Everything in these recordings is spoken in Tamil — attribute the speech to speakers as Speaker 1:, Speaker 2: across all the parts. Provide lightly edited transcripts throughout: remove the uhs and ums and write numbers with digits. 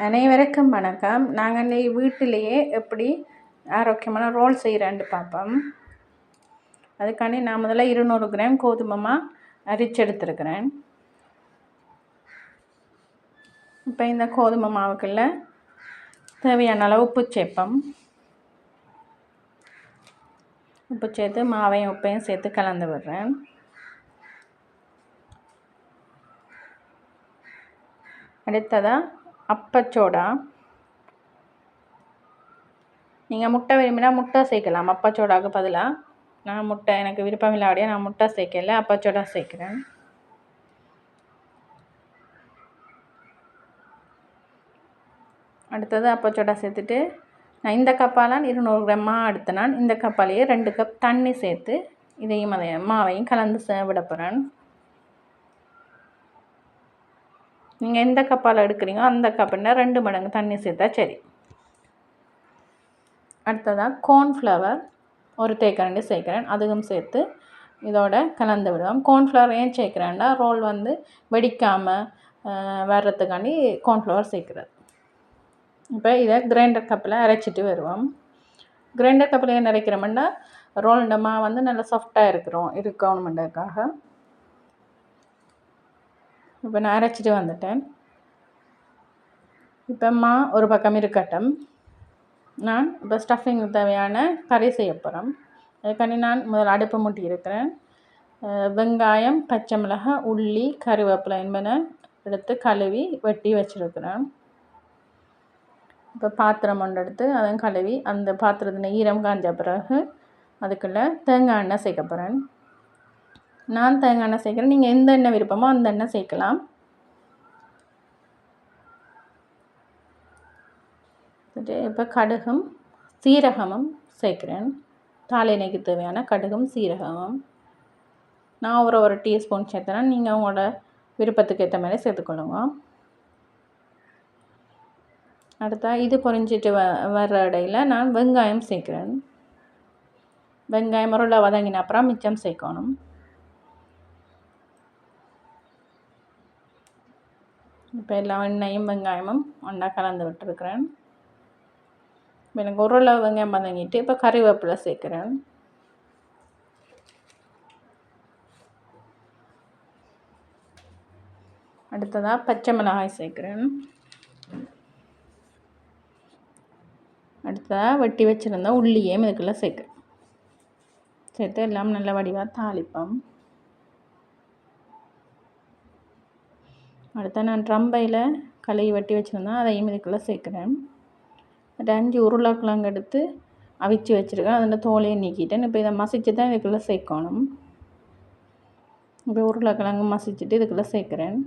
Speaker 1: அனைவருக்கும் வணக்கம். நாங்கள் இன்னைக்கு வீட்டிலேயே எப்படி ஆரோக்கியமான ரோல் செய்கிறேன்னு பார்ப்போம். அதுக்காண்டி நான் முதல்ல 200 கிராம் கோதுமை அரிச்சு எடுத்துருக்கிறேன். இப்போ இந்த கோதுமை மாவுக்குள்ள தேவையான அளவு உப்பு சேர்ப்போம். உப்பு சேர்த்து மாவையும் உப்பையும் சேர்த்து கலந்து விடுறேன். அடுத்ததாக அப்பச்சோடா. நீங்கள் முட்டை விரும்பினா முட்டை சேர்க்கலாம் அப்பச்சோடாவுக்கு பதிலாக. நான் முட்டை எனக்கு விருப்பம் இல்லாடியே நான் முட்டை சேர்க்கல, அப்பச்சோடா சேர்க்குறேன். அடுத்தது அப்பச்சோடா சேர்த்துட்டு நான் இந்த கப்பால் 200 கிராம் மா எடுத்து நான் இந்த கப்பாலேயே 2 கப் தண்ணி சேர்த்து இதையும் மாவையும் கலந்து விட போகிறேன். நீங்கள் எந்த கப்பால் எடுக்கிறீங்களோ அந்த கப்புன்னா 2 மடங்கு தண்ணி சேர்த்தா சரி. அடுத்ததாக கார்ன்ஃப்ளவர் ஒரு தேக்கரண்டி சேர்க்குறேன். அதுவும் சேர்த்து இதோட கலந்து விடுவோம். கார்ன்ஃப்ளவர் ஏன் சேர்க்குறேன்னா ரோல் வெடிக்காமல் வர்றதுக்காண்டி கார்ன்ஃப்ளவர் சேர்க்குறது. இப்போ இதை கிரைண்டர் கப்பில் அரைச்சிட்டு வருவோம். கிரைண்டர் கப்பில் ஏன் அரைக்கிறோம்னா ரோல்ட மா நல்லா சாஃப்டாக இருக்கணுமென்றதுக்காக. இப்போ நான் அரைச்சிட்டு வந்துட்டேன். இப்போ மா ஒரு பக்கம் இருக்கட்டும். நான் இப்போ ஸ்டஃபிங்கு தேவையான கறி செய்ய போகிறேன். அதுக்காண்டி நான் முதல் அடுப்பு மூட்டி இருக்கிறேன். வெங்காயம், பச்சை மிளகாய், உள்ளி, கருவேப்பிலை என்பன எடுத்து கழுவி வெட்டி வச்சுருக்கிறேன். இப்போ பாத்திரம் ஒன்று எடுத்து அதை கழுவி அந்த பாத்திரத்தில் ஈரம் காஞ்ச பிறகு அதுக்குள்ளே தேங்காய் எண்ணெய் சேர்க்க போகிறேன். நான் தேங்காய் எண்ணெய் சேர்க்குறேன். நீங்கள் எந்த எண்ணெய் விருப்பமோ அந்த எண்ணெய் சேர்க்கலாம். இப்போ கடுகும் சீரகமும் சேர்க்குறேன். தாளினைக்கு தேவையான கடுகும் சீரகமும் நான் ஒரு டீஸ்பூன் சேர்த்துறேன். நீங்கள் உங்களோட விருப்பத்துக்கு ஏற்ற மாதிரி சேர்த்துக்கொள்ளுங்க. அடுத்தா இது பொரிஞ்சிட்டு வர்ற இடையில் நான் வெங்காயம் சேர்க்குறேன். வெங்காயம் உருளை வதங்கின அப்புறம் மிச்சம் சேர்க்கணும். இப்போ எல்லா எண்ணெயும் வெங்காயமும் ஒன்றா கலந்து விட்டுருக்கிறேன். எனக்கு உருளை வெங்காயம் வதங்கிட்டு இப்போ கறிவேப்பிலை சேர்க்குறேன். அடுத்ததாக பச்சை மிளகாய் சேர்க்குறேன். அடுத்ததாக வெட்டி வச்சுருந்தா உள்ளியும் இதுக்குள்ளே சேர்க்குறேன். சேர்த்து எல்லாம் நல்ல வடிவாக தாளிப்போம். அடுத்த நான் ட்ரம்பையில் கழுவி வெட்டி வச்சுருந்தேன், அதையும் இதுக்குள்ளே சேர்க்குறேன். 5 உருளைக்கிழங்கு எடுத்து அவிச்சு வச்சுருக்கேன். அதில் தோலையை நீக்கிட்டேன். இப்போ இதை மசிச்சு தான் இதுக்குள்ளே சேர்க்கணும். இப்போ உருளைக்கிழங்கு மசிச்சுட்டு இதுக்குள்ளே சேர்க்குறேன்.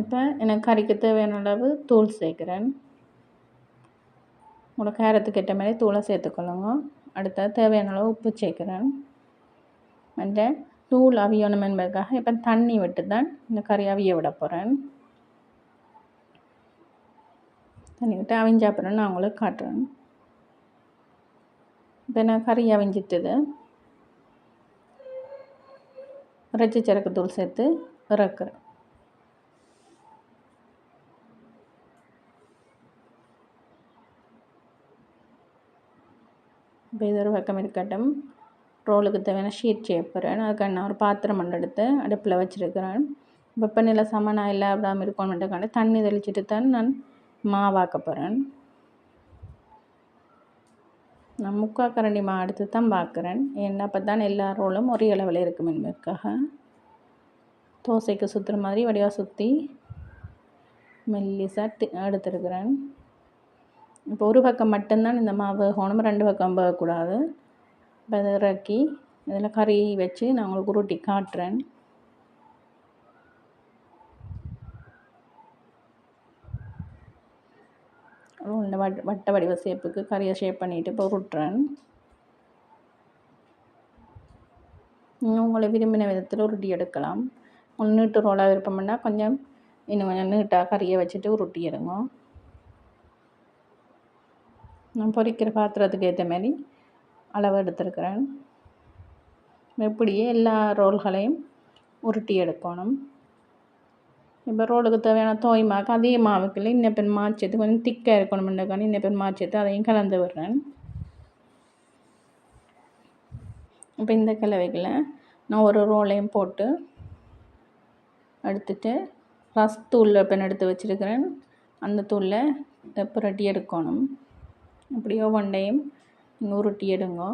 Speaker 1: இப்போ எனக்கு கறிக்கு தேவையான அளவு தூள் சேர்க்குறேன். உங்களோட காரத்துக்கு ஏற்ற மாதிரி தூளை சேர்த்துக்கொள்ளுங்க. அடுத்த தேவையான அளவு உப்பு சேர்க்குறேன். அந்த தூள் அவியணும் என்பதற்காக இப்போ தண்ணி விட்டு தான் இந்த கறி அவிய விட போகிறேன். தண்ணி விட்டு அவிஞ்ச அப்புறம் நான் உங்களுக்கு காட்டுறேன். இப்போ நான் கறி அவிஞ்சிட்டுது இறைச்சி சரக்கு தூள் சேர்த்து இறக்குறேன். இப்போ இது ஒரு பக்கம் இருக்கட்டும். ரோலுக்கு தேவையான ஷீட் செய்ய போகிறேன். அதுக்காக நான் ஒரு பாத்திரம் ஒன்று எடுத்து அடுப்பில் வச்சுருக்கிறேன். வெப்பநிலை சமனாக இல்லை அப்படின் இருக்கணுன்றதுக்காண்டி தண்ணி தெளிச்சிட்டு தான் நான் மாவாக்க போகிறேன். நான் 3/4 கரண்டி மா எடுத்து தான் பார்க்குறேன். ஏன்னா அப்போ தான் எல்லா ரோலும் ஒரே அளவில் இருக்கும் என்பதற்காக. தோசைக்கு சுற்றுற மாதிரி வடிவாக சுற்றி மெல்லிசாக எடுத்துருக்கிறேன். இப்போ ஒரு பக்கம் மட்டும்தான் இந்த மாவு வேகணும், 2 பக்கம் வேகக்கூடாது. இப்போ அதை இறக்கி இதில் கறி வச்சு நான் உங்களுக்கு உருட்டி காட்டுறேன். இந்த வட்ட வடிவ ஷேப்புக்கு கறியை ஷேப் பண்ணிவிட்டு இப்போ உருட்டுறேன். உங்களை விரும்பின விதத்தில் உருட்டி எடுக்கலாம். உங்களுக்கு நீட்டு ரோலாக விருப்பம்னா இன்னும் கொஞ்சம் நீட்டாக கறியை வச்சுட்டு உருட்டி எடுங்க. நான் பொரிக்கிற பாத்திரத்துக்கு ஏற்ற மாதிரி அளவு எடுத்துருக்கிறேன். இப்படியே எல்லா ரோல்களையும் உருட்டி எடுக்கணும். இப்போ ரோலுக்கு தேவையான தோய் மாவுக்கு அதே மாவுக்குள்ள இன்னும் பேர் மாய்ச்சது கொஞ்சம் திக்காக இருக்கணும்ன்றக்காண்டி இன்னும் பேர் மாய்ச்சது அதையும் கலந்து விடுறேன். இப்போ இந்த கலவைகளை நான் ஒரு ரோலையும் போட்டு எடுத்துட்டு தூளில் இப்போ எடுத்து வச்சுருக்கிறேன். அந்த தூளில் புரட்டி எடுக்கணும். அப்படியோ ஒன்றையும் நீங்கள் உருட்டி எடுங்க.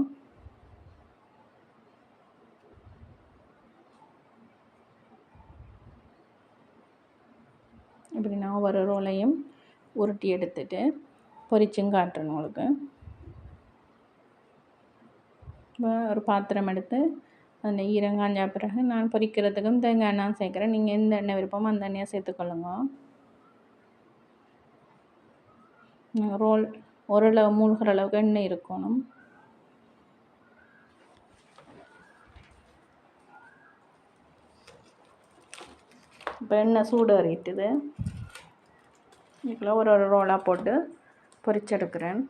Speaker 1: இப்படி நான் ஒவ்வொரு ரோலையும் உருட்டி எடுத்துட்டு பொரிச்சும் காட்டுறேன் உங்களுக்கு. ஒரு பாத்திரம் எடுத்து அந்த ஈரம் காஞ்ச பிறகு நான் பொரிக்கிறதுக்கும் தேங்காய் எண்ணெய் சேர்க்குறேன். நீங்கள் எந்த எண்ணெய் விருப்பமோ அந்த எண்ணெயை சேர்த்துக்கொள்ளுங்க. ரோல் ஓரளவு மூழ்கிற அளவுக்கு எண்ணெய் இருக்கணும். இப்போ எண்ணெய் சூடு அறிட்டுது. இதுக்குள்ள ஒரு ரோலாக போட்டு பொரிச்செடுக்கிறேன்.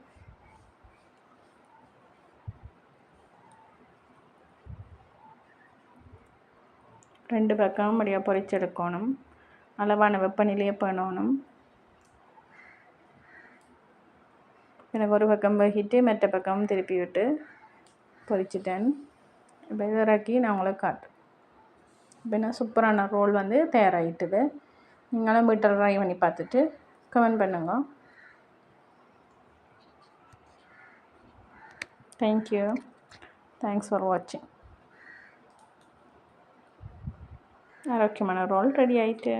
Speaker 1: ரெண்டு பக்கம் அப்படியே பொரிச்செடுக்கணும். அளவான வெப்பநிலையை பண்ணணும். எனக்கு ஒரு பக்கம் வகிட்டு மற்ற பக்கம் திருப்பி விட்டு பொரிச்சிட்டேன். இப்போ இதை இறக்கி நான் உங்களுக்கு காட்டுறேன். இப்போ என்ன சூப்பரான ரோல் வந்து தயாராகிட்டுது. நீங்களும் வீட்டில் ட்ரை பண்ணி பார்த்துட்டு கமெண்ட் பண்ணுங்க. தேங்க்யூ. தேங்க்ஸ் ஃபார் வாட்சிங். ஆரோக்கியமான ரோல் ரெடி ஆகிட்டு.